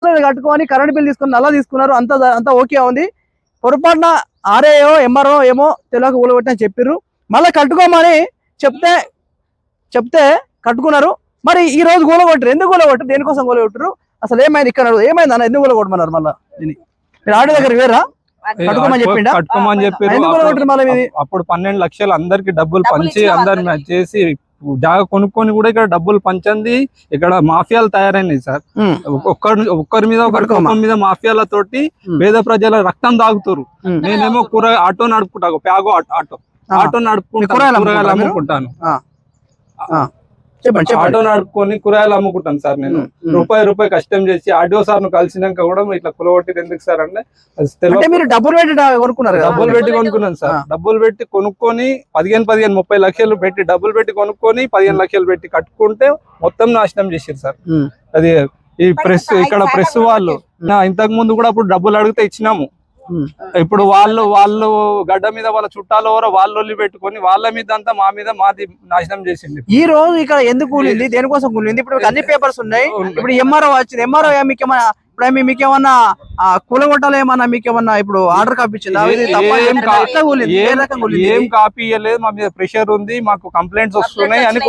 కట్టుకొని current bill తీసుకుని నల్ల తీసుకున్నారు, అంతా ఓకే ఉంది. పొరపాటున ఆర్ఏఓ ఎంఆర్ఓ ఏమో తెలియక కూలగొట్టని చెప్పారు. మళ్ళీ కట్టుకోమని చెప్తే కట్టుకున్నారు. మరి ఈ రోజు కూలగొట్టరు. ఎందుకు కూలగొట్టరు? దేనికోసం కూలగొట్టరు? అసలు ఏమైంది ఇక్కడ? ఏమైంది అన్న? ఎందుకు కూలగొట్టమన్నారు? మళ్ళీ మీరు ఆడియో దగ్గర వేరా కట్టుకోమని చెప్పిండా? కట్టుకోమని చెప్పారు. ఎందుకు కూలగొట్టరు మళ్ళీ? అప్పుడు 12 లక్షలు అందరికి డబ్బులు పంచి అందరు చేసి జాగా కొనుక్కొని కూడా ఇక్కడ డబ్బులు పంచింది. ఇక్కడ మాఫియాలు తయారైనాయి సార్. ఒక్కరి మీద మీద మాఫియాలతోటి పేద ప్రజల రక్తం తాగుతారు. నేనేమో ఆటో నడుపుకుంటా, ప్యాగో ఆటో నడుపుకుంటా, కూరగాయలు అమ్ముకుంటాను. ఆటో నడుపుకొని కూరగాయలు అమ్ముకుంటాను సార్. నేను రూపాయి కష్టం చేసి ఆడియో సార్ ను కలిసినాక కూడా ఇట్లా కులగొట్టి ఎందుకు సార్ అంటే మీరు డబ్బులు పెట్టి కొనుక్కున్నారు? డబ్బులు పెట్టి కొనుక్కున్నాను సార్. డబ్బులు పెట్టి కొనుక్కొని 15-30 లక్షలు పెట్టి డబ్బులు పెట్టి కొనుక్కొని 15 లక్షలు పెట్టి కట్టుకుంటే మొత్తం నాశనం చేశారు సార్. అది ఈ ప్రెస్ ఇక్కడ ప్రెస్ వాళ్ళు ఇంతకు ముందు కూడా అప్పుడు డబ్బులు అడిగితే ఇచ్చినాము. ఇప్పుడు వాళ్ళు గడ్డ మీద వాళ్ళ చుట్టాలు ఎవరో వాళ్ళు పెట్టుకొని వాళ్ళ మీద అంతా మాది నాశనం చేసింది. ఈ రోజు ఇక్కడ ఎందుకు కూలింది? దేనికోసం కూలింది? ఇప్పుడు అన్ని పేపర్స్ ఉన్నాయి. ఇప్పుడు ఎంఆర్ఓ వచ్చింది. ఎంఆర్ఓ మీకేమన్నా కూలగొట్టాలి ఏమన్నా మీకేమన్నా ఇప్పుడు ఆర్డర్ కాపీ ఇచ్చిందా? ఏం కాపీ ఇవ్వలేదు. మా మీద ప్రెషర్ ఉంది, మాకు కంప్లైంట్స్ వస్తున్నాయి అని